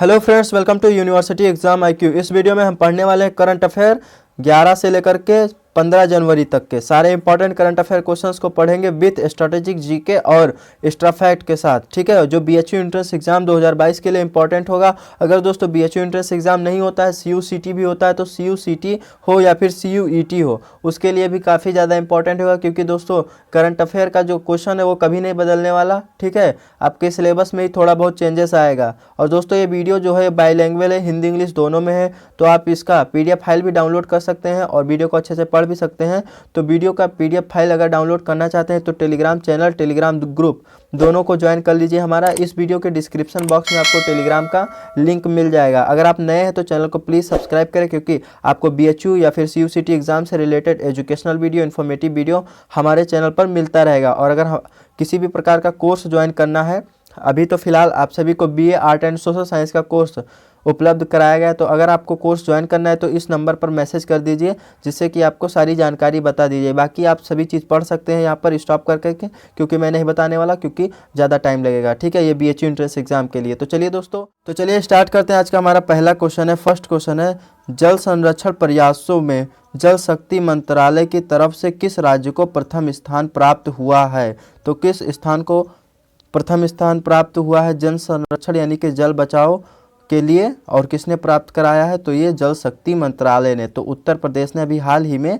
Hello friends, welcome to university exam IQ। इस video में हम पढ़ने वाले हैं करंट अफेयर 11 से लेकर के 15 जनवरी तक के सारे इंपॉर्टेंट करंट अफेयर क्वेश्चंस को पढ़ेंगे विथ स्ट्रेटेजिक जीके और एक्स्ट्रा फैक्ट के साथ। ठीक है, जो BHU एंट्रेंस एग्जाम 2022 के लिए इंपॉर्टेंट होगा। अगर दोस्तों BHU एंट्रेंस एग्जाम नहीं होता है, CUCT भी होता है, तो CUCT हो या फिर CUET हो, उसके लिए भी काफ़ी ज़्यादा इंपॉर्टेंट होगा, क्योंकि दोस्तों करंट अफेयर का जो क्वेश्चन है वो कभी नहीं बदलने वाला। ठीक है, आपके सिलेबस में ही थोड़ा बहुत चेंजेस आएगा। और दोस्तों ये वीडियो जो है बाईलैंग्वेज है, हिंदी इंग्लिश दोनों में है, तो आप इसका PDF फाइल भी डाउनलोड कर सकते हैं और वीडियो को अच्छे से पढ़ भी सकते हैं। तो वीडियो का PDF फाइल अगर डाउनलोड करना चाहते हैं तो टेलीग्राम चैनल, टेलीग्राम ग्रुप दोनों को ज्वाइन कर लीजिए हमारा। इस वीडियो के डिस्क्रिप्शन बॉक्स में आपको टेलीग्राम का लिंक मिल जाएगा। अगर आप नए हैं तो चैनल को प्लीज़ सब्सक्राइब करें, क्योंकि आपको BHU या फिर CUCT एग्जाम से related educational video, informative video हमारे चैनल पर मिलता रहेगा। और अगर किसी भी प्रकार का कोर्स ज्वाइन करना है, अभी तो फिलहाल आप सभी को BA art and social science का कोर्स उपलब्ध कराया गया है, तो अगर आपको कोर्स ज्वाइन करना है तो इस नंबर पर मैसेज कर दीजिए, जिससे कि आपको सारी जानकारी बता दीजिए। बाकी आप सभी चीज़ पढ़ सकते हैं यहाँ पर स्टॉप करके, क्योंकि मैं नहीं बताने वाला, क्योंकि ज़्यादा टाइम लगेगा। ठीक है, ये BHU एंट्रेंस एग्जाम के लिए। तो चलिए दोस्तों, तो चलिए स्टार्ट करते हैं। आज का हमारा पहला क्वेश्चन है, फर्स्ट क्वेश्चन है, जल संरक्षण प्रयासों में जल शक्ति मंत्रालय की तरफ से किस राज्य को प्रथम स्थान प्राप्त हुआ है? तो किस स्थान को प्रथम स्थान प्राप्त हुआ है जल संरक्षण यानी कि जल बचाओ के लिए, और किसने प्राप्त कराया है? तो ये जल शक्ति मंत्रालय ने। तो उत्तर प्रदेश ने अभी हाल ही में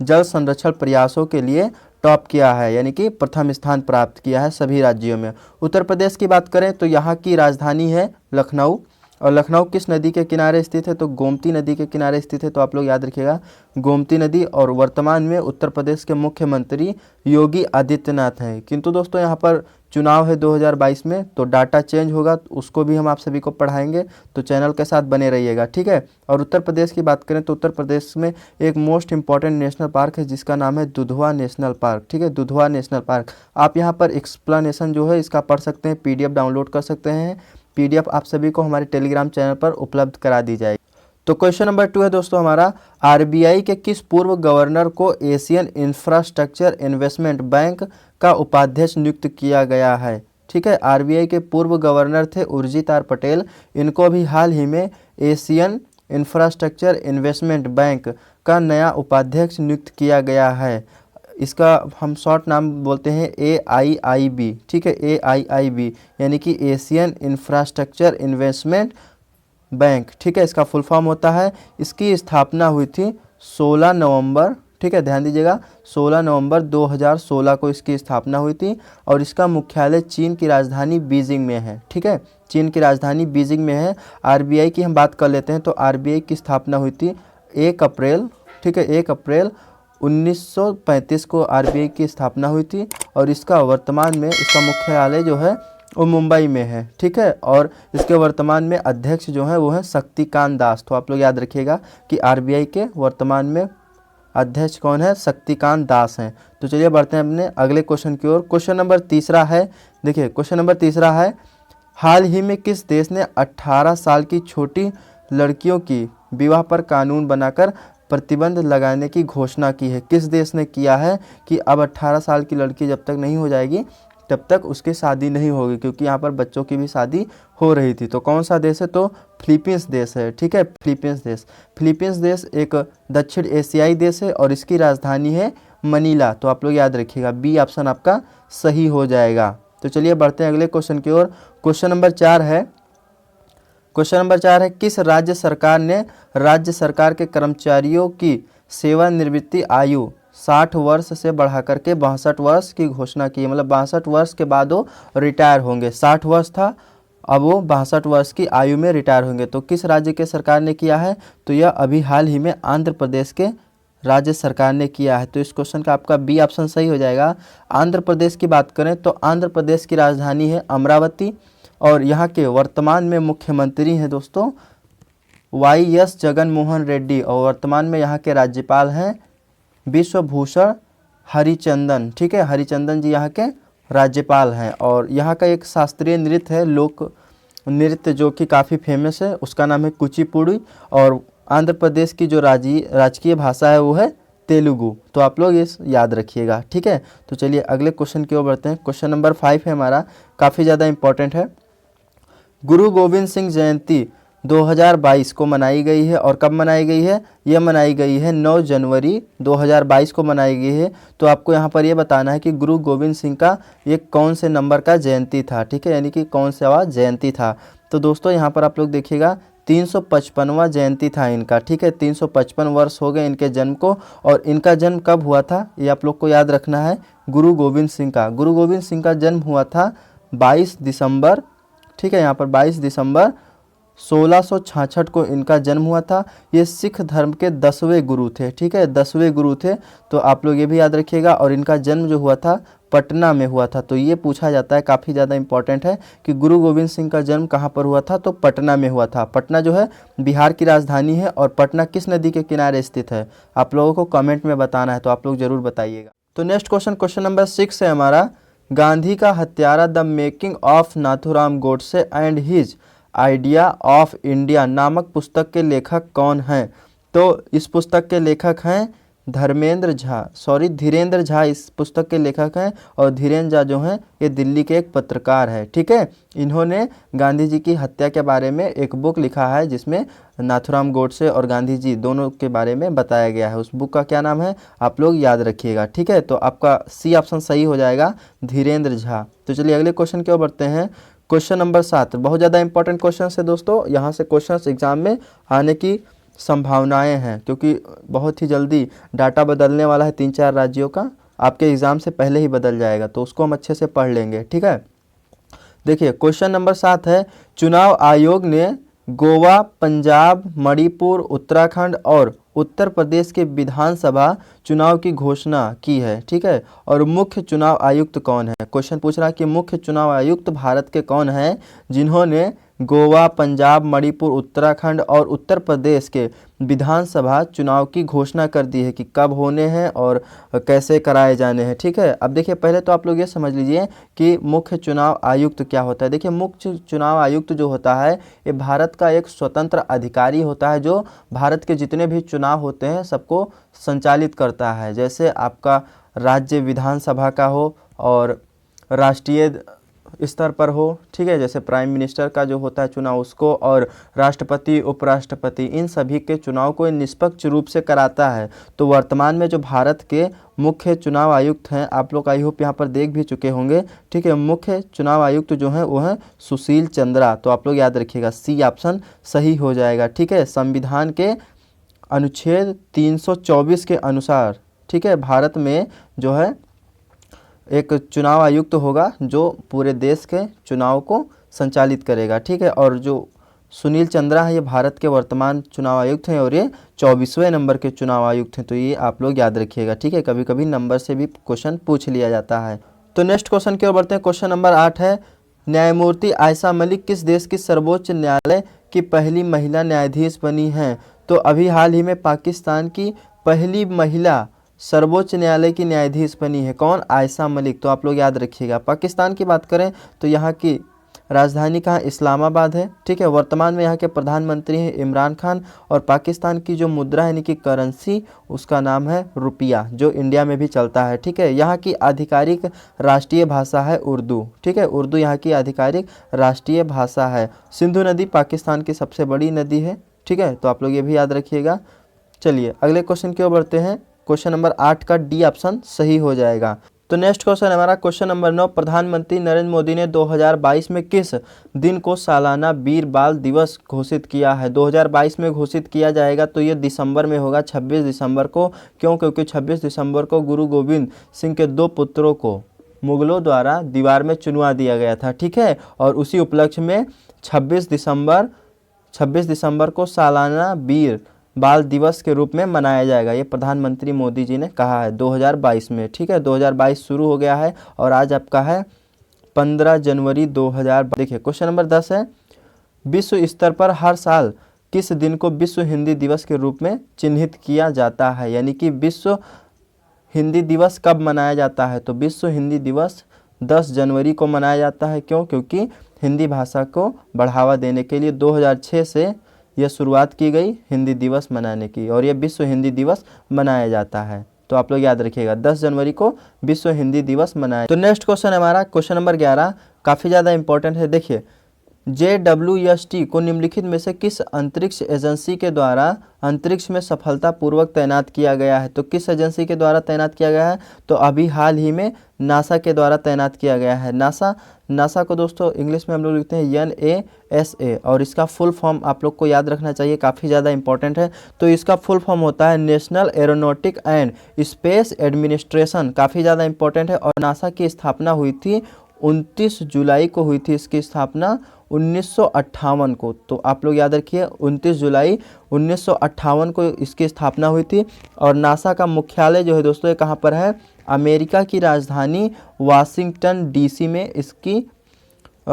जल संरक्षण प्रयासों के लिए टॉप किया है, यानी कि प्रथम स्थान प्राप्त किया है सभी राज्यों में। उत्तर प्रदेश की बात करें तो यहाँ की राजधानी है लखनऊ, और लखनऊ किस नदी के किनारे स्थित है? तो गोमती नदी के किनारे स्थित है। तो आप लोग याद रखिएगा गोमती नदी। और वर्तमान में उत्तर प्रदेश के मुख्यमंत्री योगी आदित्यनाथ हैं। किंतु दोस्तों यहाँ पर चुनाव है 2022 में, तो डाटा चेंज होगा, उसको भी हम आप सभी को पढ़ाएंगे, तो चैनल के साथ बने रहिएगा। ठीक है, और उत्तर प्रदेश की बात करें तो उत्तर प्रदेश में एक मोस्ट इंपॉर्टेंट नेशनल पार्क है, जिसका नाम है दुधवा नेशनल पार्क। ठीक है, दुधवा नेशनल पार्क। आप यहाँ पर एक्सप्लेनेशन जो है इसका पढ़ सकते हैं, PDF डाउनलोड कर सकते हैं। PDF आप सभी को हमारे टेलीग्राम चैनल पर उपलब्ध करा दी जाएगी। तो क्वेश्चन नंबर 2 है दोस्तों हमारा, RBI के किस पूर्व गवर्नर को एशियन इंफ्रास्ट्रक्चर इन्वेस्टमेंट बैंक का उपाध्यक्ष नियुक्त किया गया है? ठीक है, RBI के पूर्व गवर्नर थे उर्जित आर पटेल। इनको भी हाल ही में एशियन इंफ्रास्ट्रक्चर इन्वेस्टमेंट बैंक का नया उपाध्यक्ष नियुक्त किया गया है। इसका हम शॉर्ट नाम बोलते हैं AIIB। ठीक है, AIIB यानी कि एशियन इंफ्रास्ट्रक्चर इन्वेस्टमेंट बैंक। ठीक है, इसका फुल फॉर्म होता है। इसकी स्थापना हुई थी 16 नवंबर, ठीक है ध्यान दीजिएगा, 16 नवंबर 2016 को इसकी स्थापना हुई थी। और इसका मुख्यालय चीन की राजधानी बीजिंग में है। ठीक है, चीन की राजधानी बीजिंग में है। RBI की हम बात कर लेते हैं, तो RBI की स्थापना हुई थी 1 अप्रैल, ठीक है 1 अप्रैल 1935 को RBI की स्थापना हुई थी। और इसका वर्तमान में इसका मुख्यालय जो है वो मुंबई में है। ठीक है, और इसके वर्तमान में अध्यक्ष जो है वो है शक्तिकांत दास। तो आप लोग याद रखिएगा कि RBI के वर्तमान में अध्यक्ष कौन है? शक्तिकांत दास हैं। तो चलिए बढ़ते हैं अपने अगले क्वेश्चन की ओर। क्वेश्चन नंबर 3 है, देखिए क्वेश्चन नंबर 3 है, हाल ही में किस देश ने 18 साल की छोटी लड़कियों की विवाह पर कानून बनाकर प्रतिबंध लगाने की घोषणा की है? किस देश ने किया है कि अब 18 साल की लड़की जब तक नहीं हो जाएगी तब तक उसकी शादी नहीं होगी, क्योंकि यहाँ पर बच्चों की भी शादी हो रही थी। तो कौन सा देश है? तो फिलीपींस देश है। ठीक है, फिलीपींस देश। फिलीपींस देश एक दक्षिण एशियाई देश है और इसकी राजधानी है मनीला। तो आप लोग याद रखिएगा, B ऑप्शन आपका सही हो जाएगा। तो चलिए बढ़ते हैं अगले क्वेश्चन की ओर। क्वेश्चन नंबर 4 है, क्वेश्चन नंबर 4 है, किस राज्य सरकार ने राज्य सरकार के कर्मचारियों की सेवानिवृत्ति आयु 60 वर्ष से बढ़ाकर के 62 वर्ष की घोषणा की? मतलब 62 वर्ष के बाद वो रिटायर होंगे। 60 वर्ष था, अब वो 62 वर्ष की आयु में रिटायर होंगे। तो किस राज्य के सरकार ने किया है? तो यह अभी हाल ही में आंध्र प्रदेश के राज्य सरकार ने किया है। तो इस क्वेश्चन का आपका B ऑप्शन सही हो जाएगा। आंध्र प्रदेश की बात करें तो आंध्र प्रदेश की राजधानी है अमरावती, और यहाँ के वर्तमान में मुख्यमंत्री हैं दोस्तों YS जगन मोहन रेड्डी, और वर्तमान में यहाँ के राज्यपाल हैं विश्वभूषण हरिचंदन। ठीक है, हरिचंदन जी यहाँ के राज्यपाल हैं। और यहाँ का एक शास्त्रीय नृत्य है, लोक नृत्य, जो कि काफ़ी फेमस है, उसका नाम है कुचिपुड़ी। और आंध्र प्रदेश की जो राजकीय भाषा है वो है तेलुगु। तो आप लोग ये याद रखिएगा। ठीक है, तो चलिए अगले क्वेश्चन की ओर बढ़ते हैं। क्वेश्चन नंबर 5 है हमारा, काफ़ी ज़्यादा इंपॉर्टेंट है। गुरु गोविंद सिंह जयंती 2022 को मनाई गई है। और कब मनाई गई है? यह मनाई गई है 9 जनवरी 2022 को मनाई गई है। तो आपको यहाँ पर यह बताना है कि गुरु गोविंद सिंह का ये कौन से नंबर का जयंती था, ठीक है, यानी कि कौन सा जयंती था। तो दोस्तों यहाँ पर आप लोग देखिएगा 355वां जयंती था इनका, ठीक है, 355 वर्ष हो गए इनके जन्म को। और इनका जन्म कब हुआ था ये आप लोग को याद रखना है, गुरु गोविंद सिंह का। गुरु गोविंद सिंह का जन्म हुआ था 22 दिसंबर, ठीक है, यहाँ पर 22 दिसंबर 1666 को इनका जन्म हुआ था। ये सिख धर्म के 10वें गुरु थे, ठीक है, 10वें गुरु थे। तो आप लोग ये भी याद रखिएगा। और इनका जन्म जो हुआ था पटना में हुआ था। तो ये पूछा जाता है, काफ़ी ज़्यादा इंपॉर्टेंट है कि गुरु गोविंद सिंह का जन्म कहाँ पर हुआ था, तो पटना में हुआ था। पटना जो है बिहार की राजधानी है। और पटना किस नदी के किनारे स्थित है, आप लोगों को कमेंट में बताना है, तो आप लोग ज़रूर बताइएगा। तो नेक्स्ट क्वेश्चन, क्वेश्चन नंबर 6 है हमारा, गांधी का हत्यारा the making of Nathuram Godse and his idea of India नामक पुस्तक के लेखक कौन हैं? तो इस पुस्तक के लेखक हैं धीरेंद्र झा इस पुस्तक के लेखक हैं। और धीरेंद्र झा जो हैं ये दिल्ली के एक पत्रकार है, ठीक है। इन्होंने गांधी जी की हत्या के बारे में एक बुक लिखा है जिसमें नाथूराम गोडसे और गांधी जी दोनों के बारे में बताया गया है। उस बुक का क्या नाम है आप लोग याद रखिएगा, ठीक है। तो आपका सी ऑप्शन सही हो जाएगा, धीरेंद्र झा। तो चलिए अगले क्वेश्चन की ओर बढ़ते हैं। क्वेश्चन नंबर 7 बहुत ज़्यादा इंपॉर्टेंट क्वेश्चन है दोस्तों। यहाँ से क्वेश्चन एग्जाम में आने की संभावनाएं हैं, क्योंकि बहुत ही जल्दी डाटा बदलने वाला है 3-4 राज्यों का, आपके एग्ज़ाम से पहले ही बदल जाएगा। तो उसको हम अच्छे से पढ़ लेंगे, ठीक है। देखिए क्वेश्चन नंबर 7 है, चुनाव आयोग ने गोवा, पंजाब, मणिपुर, उत्तराखंड और उत्तर प्रदेश के विधानसभा चुनाव की घोषणा की है, ठीक है। और मुख्य चुनाव आयुक्त कौन है? क्वेश्चन पूछ रहा है कि मुख्य चुनाव आयुक्त भारत के कौन हैं जिन्होंने गोवा, पंजाब, मणिपुर, उत्तराखंड और उत्तर प्रदेश के विधानसभा चुनाव की घोषणा कर दी है कि कब होने हैं और कैसे कराए जाने हैं, ठीक है। अब देखिए पहले तो आप लोग ये समझ लीजिए कि मुख्य चुनाव आयुक्त क्या होता है। देखिए मुख्य चुनाव आयुक्त जो होता है ये भारत का एक स्वतंत्र अधिकारी होता है जो भारत के जितने भी चुनाव होते हैं सबको संचालित करता है। जैसे आपका राज्य विधानसभा का हो और राष्ट्रीय स्तर पर हो, ठीक है, जैसे प्राइम मिनिस्टर का जो होता है चुनाव उसको, और राष्ट्रपति, उपराष्ट्रपति, इन सभी के चुनाव को निष्पक्ष रूप से कराता है। तो वर्तमान में जो भारत के मुख्य चुनाव आयुक्त हैं, आप लोग आई होप यहाँ पर देख भी चुके होंगे, ठीक है। मुख्य चुनाव आयुक्त जो हैं वो हैं सुशील चंद्रा। तो आप लोग याद रखिएगा सी ऑप्शन सही हो जाएगा, ठीक है। संविधान के अनुच्छेद 324 के अनुसार, ठीक है, भारत में जो है एक चुनाव आयुक्त होगा जो पूरे देश के चुनाव को संचालित करेगा, ठीक है। और जो सुनील चंद्रा है ये भारत के वर्तमान चुनाव आयुक्त हैं और ये 24वें नंबर के चुनाव आयुक्त हैं। तो ये आप लोग याद रखिएगा, ठीक है। कभी कभी नंबर से भी क्वेश्चन पूछ लिया जाता है। तो नेक्स्ट क्वेश्चन की ओर बढ़ते हैं। क्वेश्चन नंबर 8 है, न्यायमूर्ति आयशा मलिक किस देश की सर्वोच्च न्यायालय की पहली महिला न्यायाधीश बनी हैं? तो अभी हाल ही में पाकिस्तान की पहली महिला सर्वोच्च न्यायालय की न्यायाधीश बनी है। कौन? आयशा मलिक। तो आप लोग याद रखिएगा। पाकिस्तान की बात करें तो यहाँ की राजधानी कहाँ? इस्लामाबाद है, ठीक है। वर्तमान में यहाँ के प्रधानमंत्री हैं इमरान खान। और पाकिस्तान की जो मुद्रा है यानी कि करेंसी उसका नाम है रुपया, जो इंडिया में भी चलता है, ठीक है। यहाँ की आधिकारिक राष्ट्रीय भाषा है उर्दू, ठीक है। उर्दू यहाँ की आधिकारिक राष्ट्रीय भाषा है। सिंधु नदी पाकिस्तान की सबसे बड़ी नदी है, ठीक है। तो आप लोग ये भी याद रखिएगा। चलिए अगले क्वेश्चन की ओर बढ़ते हैं। क्वेश्चन नंबर 8 का डी ऑप्शन सही हो जाएगा। तो नेक्स्ट क्वेश्चन हमारा क्वेश्चन नंबर 9, प्रधानमंत्री नरेंद्र मोदी ने 2022 में किस दिन को सालाना वीर बाल दिवस घोषित किया है? 2022 में घोषित किया जाएगा तो ये दिसंबर में होगा, 26 दिसंबर को। क्यों? क्योंकि 26 दिसंबर को गुरु गोविंद सिंह के 2 पुत्रों को मुगलों द्वारा दीवार में चुनवा दिया गया था, ठीक है। और उसी उपलक्ष्य में 26 दिसंबर को सालाना वीर बाल दिवस के रूप में मनाया जाएगा। ये प्रधानमंत्री मोदी जी ने कहा है 2022 में, ठीक है। 2022 शुरू हो गया है और आज आपका है 15 जनवरी 2000। देखिए क्वेश्चन नंबर 10 है, विश्व स्तर पर हर साल किस दिन को विश्व हिंदी दिवस के रूप में चिन्हित किया जाता है? यानी कि विश्व हिंदी दिवस कब मनाया जाता है? तो विश्व हिंदी दिवस 10 जनवरी को मनाया जाता है। क्यों? क्योंकि हिंदी भाषा को बढ़ावा देने के लिए 2006 से यह शुरुआत की गई हिंदी दिवस मनाने की, और यह विश्व हिंदी दिवस मनाया जाता है। तो आप लोग याद रखिएगा 10 जनवरी को विश्व हिंदी दिवस मनाया। तो नेक्स्ट क्वेश्चन हमारा क्वेश्चन नंबर 11 काफ़ी ज़्यादा इंपॉर्टेंट है। देखिए JWST को निम्नलिखित में से किस अंतरिक्ष एजेंसी के द्वारा अंतरिक्ष में सफलतापूर्वक तैनात किया गया है? तो किस एजेंसी के द्वारा तैनात किया गया है? तो अभी हाल ही में नासा के द्वारा तैनात किया गया है। नासा को दोस्तों इंग्लिश में हम लोग लिखते हैं NASA, और इसका फुल फॉर्म आप लोग को याद रखना चाहिए, काफ़ी ज़्यादा इंपॉर्टेंट है। तो इसका फुल फॉर्म होता है national aeronautic and space administration, काफ़ी ज़्यादा इंपॉर्टेंट है। और नासा की स्थापना हुई थी 29 जुलाई को हुई थी इसकी स्थापना 1958 को। तो आप लोग याद रखिए 29 जुलाई 1958 को इसकी स्थापना हुई थी। और नासा का मुख्यालय जो है दोस्तों ये कहाँ पर है? अमेरिका की राजधानी वाशिंगटन DC में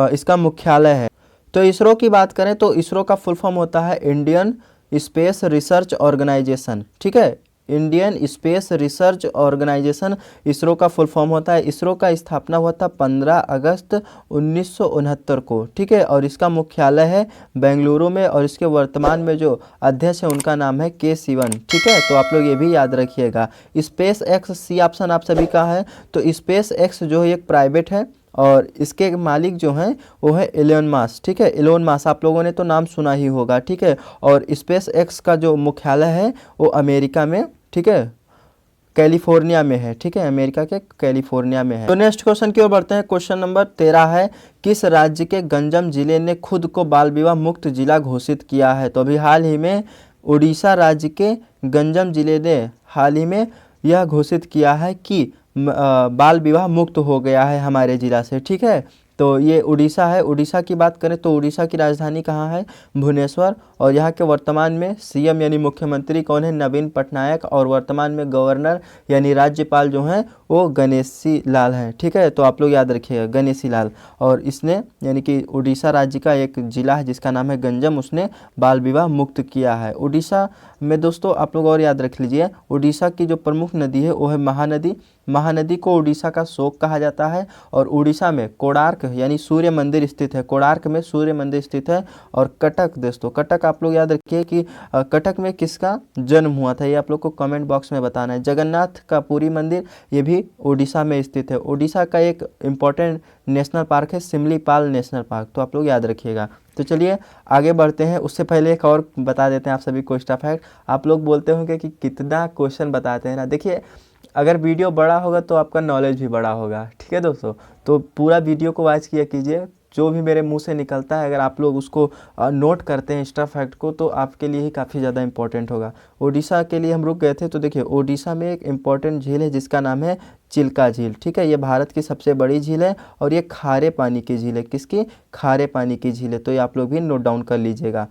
इसका मुख्यालय है। तो इसरो की बात करें तो इसरो का फुल फॉर्म होता है इंडियन स्पेस रिसर्च ऑर्गेनाइजेशन, ठीक है। Indian space research organisation ISRO का फुल फॉर्म होता है। इसरो का स्थापना हुआ था 15 अगस्त 1969 को, ठीक है। और इसका मुख्यालय है बेंगलुरु में। और इसके वर्तमान में जो अध्यक्ष है उनका नाम है के सिवन, ठीक है। तो आप लोग ये भी याद रखिएगा। स्पेस एक्स सी ऑप्शन आप सभी का है। तो स्पेस एक्स जो है एक प्राइवेट है और इसके मालिक जो हैं वो है एलोन मास्क, ठीक है। एलोन मास्क आप लोगों ने तो नाम सुना ही होगा, ठीक है। और स्पेस एक्स का जो मुख्यालय है वो अमेरिका में, ठीक है, कैलिफोर्निया में है, ठीक है, अमेरिका के कैलिफोर्निया में है। तो नेक्स्ट क्वेश्चन की ओर बढ़ते हैं। क्वेश्चन नंबर 13 है, किस राज्य के गंजम जिले ने खुद को बाल विवाह मुक्त जिला घोषित किया है? तो अभी हाल ही में उड़ीसा राज्य के गंजम जिले ने हाल ही में यह घोषित किया है कि बाल विवाह मुक्त हो गया है हमारे जिला से, ठीक है। तो ये उड़ीसा है। उड़ीसा की बात करें तो उड़ीसा की राजधानी कहाँ है? भुवनेश्वर। और यहाँ के वर्तमान में CM यानी मुख्यमंत्री कौन है? नवीन पटनायक। और वर्तमान में गवर्नर यानी राज्यपाल जो हैं वो गणेशी लाल हैं, ठीक है। तो आप लोग याद रखिएगा गणेशी लाल। और इसने यानी कि उड़ीसा राज्य का एक जिला है जिसका नाम है गंजम, उसने बाल विवाह मुक्त किया है। उड़ीसा में दोस्तों आप लोग और याद रख लीजिए, उड़ीसा की जो प्रमुख नदी है वो है महानदी। महानदी को उड़ीसा का शोक कहा जाता है। और उड़ीसा में कोणार्क यानी सूर्य मंदिर स्थित है। कोणार्क में सूर्य मंदिर स्थित है। और कटक दोस्तों, कटक आप लोग याद रखिए कि कटक में किसका जन्म हुआ था ये आप लोग को कमेंट बॉक्स में बताना है। जगन्नाथ का पुरी मंदिर ये भी उड़ीसा में स्थित है। उड़ीसा का एक इम्पॉर्टेंट नेशनल पार्क है सिमलीपाल नेशनल पार्क, तो आप लोग याद रखिएगा। तो चलिए आगे बढ़ते हैं। उससे पहले एक और बता देते हैं आप सभी को एक्स्ट्रा फैक्ट। आप लोग बोलते होंगे कि कितना क्वेश्चन बताते हैं ना। देखिए अगर वीडियो बड़ा होगा तो आपका नॉलेज भी बड़ा होगा, ठीक है दोस्तों। तो पूरा वीडियो को वॉच किया कीजिए, जो भी मेरे मुंह से निकलता है अगर आप लोग उसको नोट करते हैं एक्स्ट्रा फैक्ट को तो आपके लिए ही काफ़ी ज़्यादा इंपॉर्टेंट होगा। उड़ीसा के लिए हम रुक गए थे। तो देखिए उड़ीसा में एक इम्पॉर्टेंट झील है जिसका नाम है चिल्का झील, ठीक है। ये भारत की सबसे बड़ी झील है और ये खारे पानी की झील है। किसकी? खारे पानी की झील है। तो ये आप लोग भी नोट डाउन कर लीजिएगा।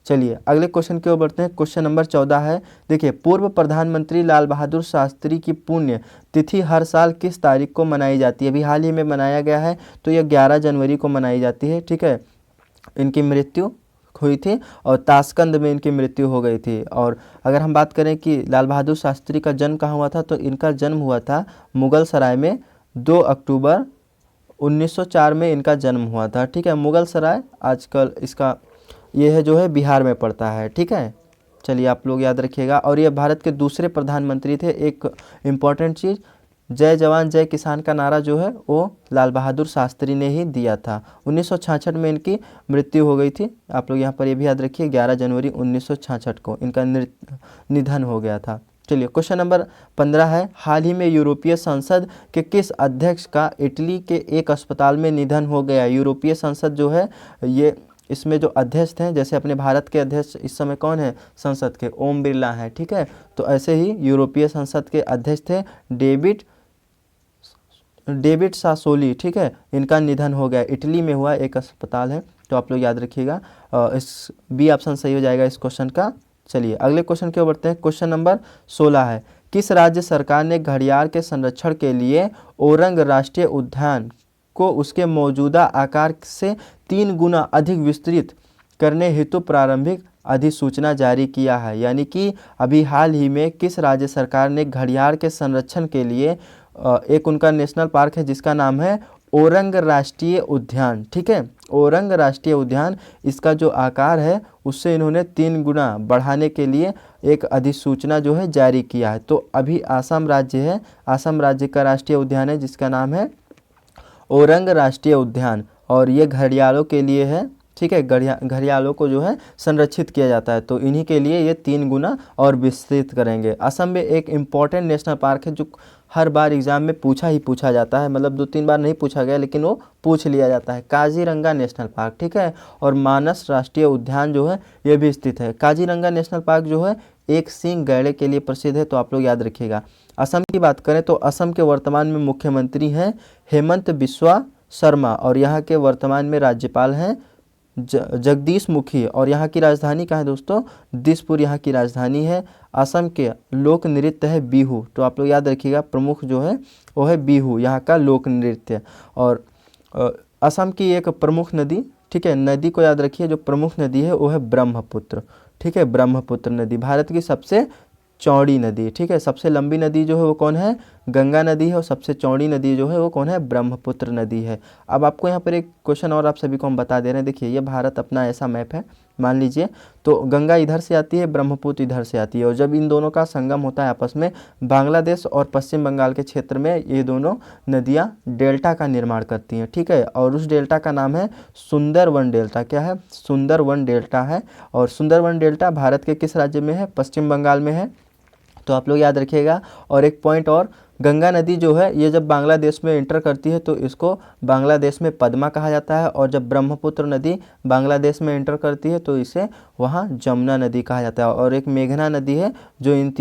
चलिए अगले क्वेश्चन की ओर बढ़ते हैं। क्वेश्चन नंबर 14 है, देखिए पूर्व प्रधानमंत्री लाल बहादुर शास्त्री की पुण्य तिथि हर साल किस तारीख को मनाई जाती है? अभी हाल ही में मनाया गया है। तो यह 11 जनवरी को मनाई जाती है, ठीक है। इनकी मृत्यु हुई थी और ताशकंद में इनकी मृत्यु हो गई थी। और अगर हम बात करें कि लाल बहादुर शास्त्री का जन्म कहाँ हुआ था, तो इनका जन्म हुआ था मुगल सराय में 2 अक्टूबर 1904 में इनका जन्म हुआ था, ठीक है। मुगल सराय आजकल इसका ये है जो है बिहार में पड़ता है, ठीक है। चलिए आप लोग याद रखिएगा। और ये भारत के दूसरे प्रधानमंत्री थे। एक इम्पॉर्टेंट चीज़, जय जवान जय किसान का नारा जो है वो लाल बहादुर शास्त्री ने ही दिया था। 1966 में इनकी मृत्यु हो गई थी। आप लोग यहाँ पर ये भी याद रखिए 11 जनवरी 1966 को इनका निधन हो गया था। चलिए क्वेश्चन नंबर 15 है, हाल ही में यूरोपीय संसद के किस अध्यक्ष का इटली के एक अस्पताल में निधन हो गया? यूरोपीय संसद जो है ये इसमें जो अध्यक्ष हैं, जैसे अपने भारत के अध्यक्ष इस समय कौन है संसद के? ओम बिरला हैं, ठीक है। तो ऐसे ही यूरोपीय संसद के अध्यक्ष थे डेविड सासोली, ठीक है। इनका निधन हो गया, इटली में हुआ, एक अस्पताल है। तो आप लोग याद रखिएगा। इस बी ऑप्शन सही हो जाएगा इस क्वेश्चन का। चलिए अगले क्वेश्चन की ओर बढ़ते हैं। क्वेश्चन नंबर 16 है, किस राज्य सरकार ने घड़ियाल के संरक्षण के लिए ओरंग राष्ट्रीय उद्यान को उसके मौजूदा आकार से 3 गुना अधिक विस्तृत करने हेतु प्रारंभिक अधिसूचना जारी किया है? यानी कि अभी हाल ही में किस राज्य सरकार ने घड़ियाल के संरक्षण के लिए एक उनका नेशनल पार्क है जिसका नाम है ओरंग राष्ट्रीय उद्यान, ठीक है। ओरंग राष्ट्रीय उद्यान, इसका जो आकार है उससे इन्होंने 3 गुना बढ़ाने के लिए एक अधिसूचना जो है जारी किया है। तो अभी आसाम राज्य है, आसाम राज्य का राष्ट्रीय उद्यान है जिसका नाम है ओरंग राष्ट्रीय उद्यान और ये घड़ियालों के लिए है, ठीक है, घड़ियालों को जो है संरक्षित किया जाता है। तो इन्हीं के लिए ये 3 गुना और विस्तृत करेंगे। असम में एक इम्पॉर्टेंट नेशनल पार्क है जो हर बार एग्जाम में पूछा जाता है, मतलब 2-3 बार नहीं पूछा गया लेकिन वो पूछ लिया जाता है, काजीरंगा नेशनल पार्क, ठीक है। और मानस राष्ट्रीय उद्यान जो है ये भी स्थित है। काजीरंगा नेशनल पार्क जो है एक सींग गैंडे के लिए प्रसिद्ध है, तो आप लोग याद रखिएगा। असम की बात करें तो असम के वर्तमान में मुख्यमंत्री हैं हेमंत बिस्वा शर्मा और यहाँ के वर्तमान में राज्यपाल हैं जगदीश मुखी। और यहाँ की राजधानी कहाँ है दोस्तों? दिसपुर यहाँ की राजधानी है। असम के लोक नृत्य है बिहू, तो आप लोग याद रखिएगा प्रमुख जो है वो है बिहू, यहाँ का लोक नृत्य। और असम की एक प्रमुख नदी, ठीक है, नदी को याद रखिए, जो प्रमुख नदी है वो है ब्रह्मपुत्र, ठीक है, ब्रह्मपुत्र नदी भारत की सबसे चौड़ी नदी, ठीक है। सबसे लंबी नदी जो है वो कौन है? गंगा नदी है। और सबसे चौड़ी नदी जो है वो कौन है? ब्रह्मपुत्र नदी है। अब आपको यहाँ पर एक क्वेश्चन और आप सभी को हम बता दे रहे हैं। देखिए ये भारत अपना ऐसा मैप है, मान लीजिए, तो गंगा इधर से आती है, ब्रह्मपुत्र इधर से आती है, और जब इन दोनों का संगम होता है आपस में, बांग्लादेश और पश्चिम बंगाल के क्षेत्र में ये दोनों नदियाँ डेल्टा का निर्माण करती हैं, ठीक है। और उस डेल्टा का नाम है सुंदरवन डेल्टा। क्या है? सुंदरवन डेल्टा है। और सुंदरवन डेल्टा भारत के किस राज्य में है? पश्चिम बंगाल में है, तो आप लोग याद रखिएगा। और एक पॉइंट और, गंगा नदी जो है ये जब बांग्लादेश में एंटर करती है तो इसको बांग्लादेश में पद्मा कहा जाता है, और जब ब्रह्मपुत्र नदी बांग्लादेश में एंटर करती है तो इसे वहाँ जमुना नदी कहा जाता है। और एक मेघना नदी है जो इन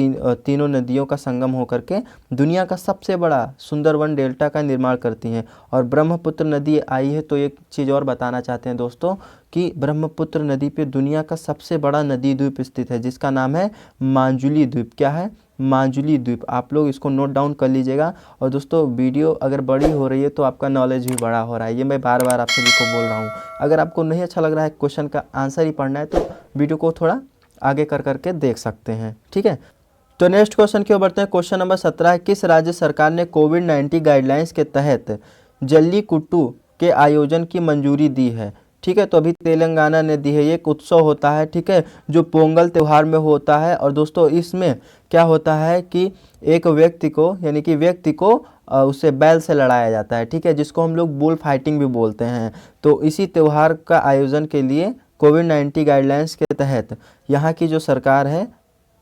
तीनों नदियों का संगम होकर के दुनिया का सबसे बड़ा सुंदरवन डेल्टा का निर्माण करती हैं। और ब्रह्मपुत्र नदी आई है तो एक चीज़ और बताना चाहते हैं दोस्तों कि ब्रह्मपुत्र नदी पे दुनिया का सबसे बड़ा नदी द्वीप स्थित है जिसका नाम है माजुली द्वीप। क्या है? माजुली द्वीप। आप लोग इसको नोट डाउन कर लीजिएगा। और दोस्तों वीडियो अगर बड़ी हो रही है तो आपका नॉलेज भी बड़ा हो रहा है, ये मैं बार बार आप सभी को बोल रहा हूँ। अगर आपको नहीं अच्छा लग रहा है क्वेश्चन का आंसर ही पढ़ना है तो वीडियो को थोड़ा आगे कर करके देख सकते हैं, ठीक है। तो नेक्स्ट क्वेश्चन की ओर बढ़ते हैं। क्वेश्चन नंबर 17 है, किस राज्य सरकार ने कोविड-19 गाइडलाइंस के तहत जल्लीकट्टू के आयोजन की मंजूरी दी है? ठीक है, तो अभी तेलंगाना ने दी है। ये एक उत्सव होता है, ठीक है, जो पोंगल त्यौहार में होता है। और दोस्तों इसमें क्या होता है कि एक व्यक्ति को, यानी कि व्यक्ति को उसे बैल से लड़ाया जाता है, ठीक है, जिसको हम लोग बुल फाइटिंग भी बोलते हैं। तो इसी त्यौहार का आयोजन के लिए कोविड-19 गाइडलाइंस के तहत यहाँ की जो सरकार है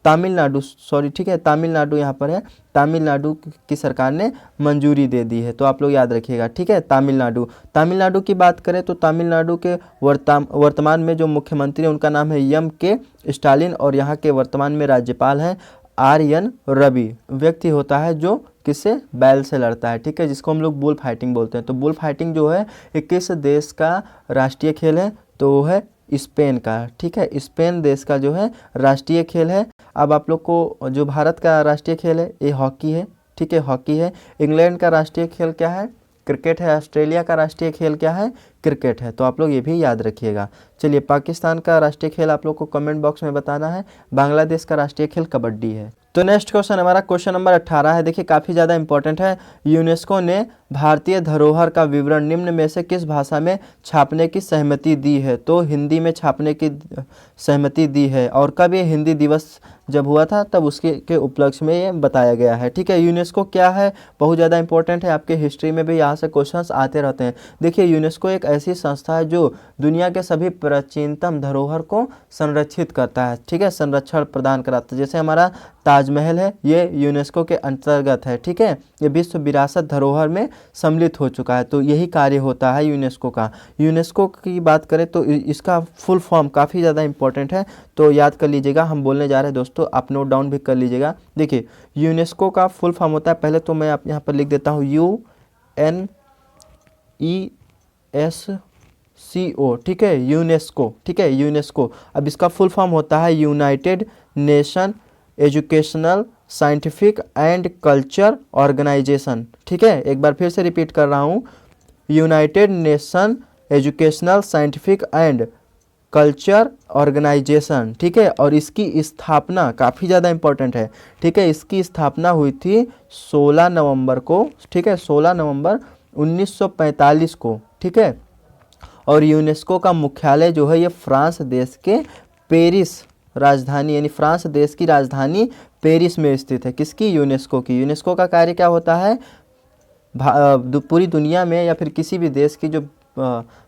तमिलनाडु, सॉरी, ठीक है, तमिलनाडु यहाँ पर है, तमिलनाडु की सरकार ने मंजूरी दे दी है, तो आप लोग याद रखिएगा, ठीक है। तमिलनाडु की बात करें तो तमिलनाडु के वर्तमान में जो मुख्यमंत्री हैं उनका नाम है M.K. स्टालिन, और यहाँ के वर्तमान में राज्यपाल हैं R.N. रवि। व्यक्ति होता है जो किससे? बैल से लड़ता है, ठीक है, जिसको हम लोग बुल फाइटिंग बोलते हैं। तो बुल फाइटिंग जो है किस देश का राष्ट्रीय खेल है? तो वो है स्पेन का, ठीक है, स्पेन देश का जो है राष्ट्रीय खेल है। अब आप लोग को जो भारत का राष्ट्रीय खेल है ये हॉकी है, ठीक है, हॉकी है। इंग्लैंड का राष्ट्रीय खेल क्या है? क्रिकेट है। ऑस्ट्रेलिया का राष्ट्रीय खेल क्या है? क्रिकेट है। तो आप लोग ये भी याद रखिएगा। चलिए, पाकिस्तान का राष्ट्रीय खेल आप लोग को कमेंट बॉक्स में बताना है। बांग्लादेश का राष्ट्रीय खेल कबड्डी है। तो नेक्स्ट क्वेश्चन हमारा क्वेश्चन नंबर 18 है। देखिए काफ़ी ज़्यादा इंपॉर्टेंट है। यूनेस्को ने भारतीय धरोहर का विवरण निम्न में से किस भाषा में छापने की सहमति दी है? तो हिंदी में छापने की सहमति दी है। और कब ये हिंदी दिवस जब हुआ था तब उसके के उपलक्ष्य में ये बताया गया है, ठीक है। यूनेस्को क्या है? बहुत ज़्यादा इंपॉर्टेंट है, आपके हिस्ट्री में भी यहाँ से क्वेश्चंस आते रहते हैं। देखिए यूनेस्को एक ऐसी संस्था है जो दुनिया के सभी प्राचीनतम धरोहर को संरक्षित करता है, ठीक है, संरक्षण प्रदान कराता है। जैसे हमारा ताजमहल है, ये यूनेस्को के अंतर्गत है, ठीक है, ये विश्व विरासत धरोहर में सम्मिलित हो चुका है। तो यही कार्य होता है यूनेस्को का। यूनेस्को की बात करें तो इसका फुल फॉर्म काफ़ी ज़्यादा इंपॉर्टेंट है, तो याद कर लीजिएगा। हम बोलने जा रहे हैं दोस्तों, आप नोट डाउन भी कर लीजिएगा। देखिए यूनेस्को का फुल फॉर्म होता है, पहले तो मैं आप यहाँ पर लिख देता हूँ UNESCO, ठीक है, यूनेस्को, ठीक है, यूनेस्को। अब इसका फुल फॉर्म होता है United Nation educational scientific and culture organisation, ठीक है। एक बार फिर से रिपीट कर रहा हूँ, United Nation educational scientific and culture organisation, ठीक है। और इसकी स्थापना काफ़ी ज़्यादा इंपॉर्टेंट है, ठीक है, इसकी स्थापना हुई थी 16 नवंबर को, ठीक है, 16 नवंबर 1945 को, ठीक है। और यूनेस्को का मुख्यालय जो है ये फ्रांस देश के पेरिस राजधानी, यानी फ्रांस देश की राजधानी पेरिस में स्थित है। किसकी? यूनेस्को की। यूनेस्को का कार्य क्या होता है? पूरी दुनिया में या फिर किसी भी देश की जो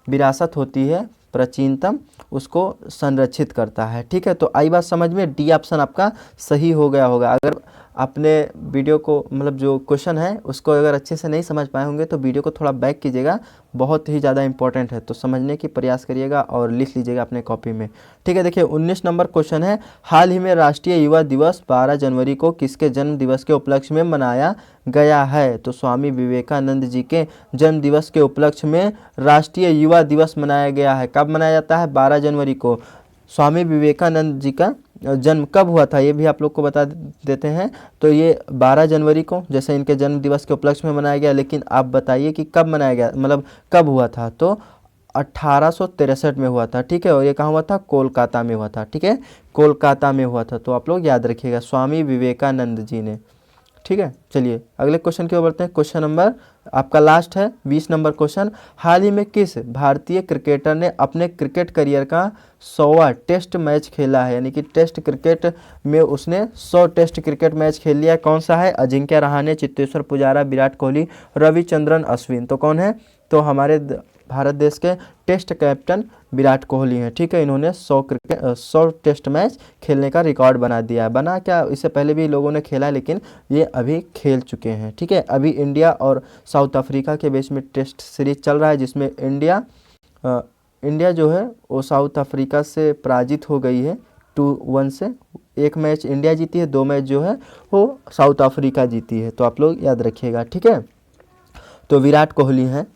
विरासत होती है, प्राचीनतम उसको संरक्षित करता है। ठीक है, तो आई बात समझ में, डी ऑप्शन आपका सही हो गया होगा। अगर आपने वीडियो को मतलब जो क्वेश्चन है उसको अगर अच्छे से नहीं समझ पाए होंगे तो वीडियो को थोड़ा बैक कीजिएगा, बहुत ही ज़्यादा इंपॉर्टेंट है, तो समझने की प्रयास करिएगा और लिख लीजिएगा अपने कॉपी में। ठीक है, देखिए 19 नंबर क्वेश्चन है, हाल ही में राष्ट्रीय युवा दिवस 12 जनवरी को किसके जन्म दिवस के उपलक्ष्य में मनाया गया है? तो स्वामी विवेकानंद जी के जन्म दिवस के उपलक्ष्य में राष्ट्रीय युवा दिवस मनाया गया है। कब मनाया जाता है? 12 जनवरी को। स्वामी विवेकानंद जी का जन्म कब हुआ था ये भी आप लोग को बता देते हैं। तो ये 12 जनवरी को जैसे इनके जन्म दिवस के उपलक्ष्य में मनाया गया, लेकिन आप बताइए कि कब मनाया गया, मतलब कब हुआ था? तो 1863 में हुआ था। ठीक है, और ये कहाँ हुआ था? कोलकाता में हुआ था। ठीक है, कोलकाता में हुआ था, तो आप लोग याद रखिएगा स्वामी विवेकानंद जी ने। ठीक है, चलिए अगले क्वेश्चन की ओर बढ़ते हैं। क्वेश्चन नंबर आपका लास्ट है 20 नंबर क्वेश्चन, हाल ही में किस भारतीय क्रिकेटर ने अपने क्रिकेट करियर का 100वां टेस्ट मैच खेला है? यानी कि टेस्ट क्रिकेट में उसने 100 टेस्ट क्रिकेट मैच खेल लिया। कौन सा है? अजिंक्य रहाणे, चेतेश्वर पुजारा, विराट कोहली, रविचंद्रन अश्विन। तो कौन है? तो हमारे भारत देश के टेस्ट कैप्टन विराट कोहली हैं। ठीक है, इन्होंने 100 टेस्ट मैच खेलने का रिकॉर्ड बना दिया है। बना क्या, इससे पहले भी लोगों ने खेला, लेकिन ये अभी खेल चुके हैं। ठीक है, अभी इंडिया और साउथ अफ्रीका के बीच में टेस्ट सीरीज चल रहा है, जिसमें इंडिया जो है वो साउथ अफ्रीका से पराजित हो गई है 2-1 से। एक मैच इंडिया जीती है, 2 मैच जो है वो साउथ अफ्रीका जीती है, तो आप लोग याद रखिएगा। ठीक है, तो विराट कोहली हैं।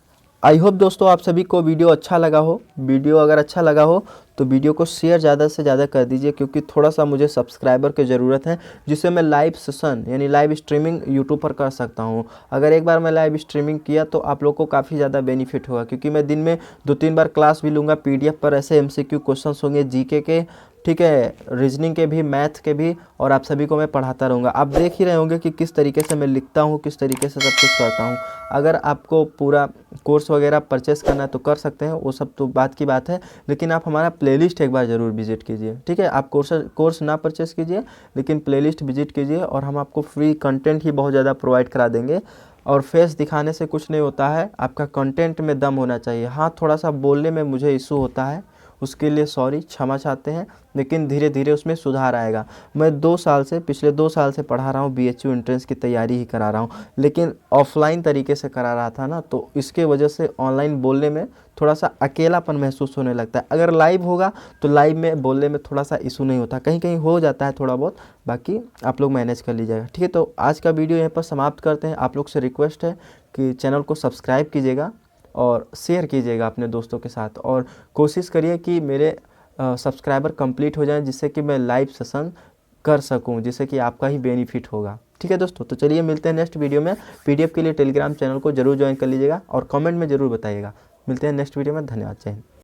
आई होप दोस्तों आप सभी को वीडियो अच्छा लगा हो। वीडियो अगर अच्छा लगा हो तो वीडियो को शेयर ज़्यादा से ज़्यादा कर दीजिए, क्योंकि थोड़ा सा मुझे सब्सक्राइबर की ज़रूरत है, जिससे मैं लाइव सेशन यानी लाइव स्ट्रीमिंग यूट्यूब पर कर सकता हूं। अगर एक बार मैं लाइव स्ट्रीमिंग किया तो आप लोग को काफ़ी ज़्यादा बेनिफिट होगा, क्योंकि मैं दिन में 2-3 बार क्लास भी लूँगा। PDF पर ऐसे MCQ क्वेश्चन होंगे, GK के, ठीक है, रीजनिंग के भी, मैथ के भी, और आप सभी को मैं पढ़ाता रहूँगा। आप देख ही रहे होंगे कि किस तरीके से मैं लिखता हूँ, किस तरीके से सब कुछ करता हूँ। अगर आपको पूरा कोर्स वगैरह परचेस करना है तो कर सकते हैं, वो सब तो बात की बात है, लेकिन आप हमारा प्लेलिस्ट एक बार ज़रूर विजिट कीजिए। ठीक है, आप कोर्स ना परचेस कीजिए, लेकिन प्लेलिस्ट विजिट कीजिए, और हम आपको फ्री कंटेंट ही बहुत ज़्यादा प्रोवाइड करा देंगे। और फेस दिखाने से कुछ नहीं होता है, आपका कंटेंट में दम होना चाहिए। हाँ, थोड़ा सा बोलने में मुझे इशू होता है, उसके लिए सॉरी, क्षमा चाहते हैं, लेकिन धीरे धीरे उसमें सुधार आएगा। मैं पिछले 2 साल से पढ़ा रहा हूँ, BHU एंट्रेंस की तैयारी ही करा रहा हूँ, लेकिन ऑफलाइन तरीके से करा रहा था ना, तो इसके वजह से ऑनलाइन बोलने में थोड़ा सा अकेलापन महसूस होने लगता है। अगर लाइव होगा तो लाइव में बोलने में थोड़ा सा इशू नहीं होता, कहीं कहीं हो जाता है थोड़ा बहुत, बाकी आप लोग मैनेज कर लीजिएगा। ठीक है, तो आज का वीडियो यहाँ पर समाप्त करते हैं। आप लोग से रिक्वेस्ट है कि चैनल को सब्सक्राइब कीजिएगा और शेयर कीजिएगा अपने दोस्तों के साथ, और कोशिश करिए कि मेरे सब्सक्राइबर कंप्लीट हो जाएं, जिससे कि मैं लाइव सेशन कर सकूं, जिससे कि आपका ही बेनिफिट होगा। ठीक है दोस्तों, तो चलिए मिलते हैं नेक्स्ट वीडियो में। PDF के लिए टेलीग्राम चैनल को जरूर ज्वाइन कर लीजिएगा और कमेंट में ज़रूर बताइएगा। मिलते हैं नेक्स्ट वीडियो में। धन्यवाद, जय हिंद।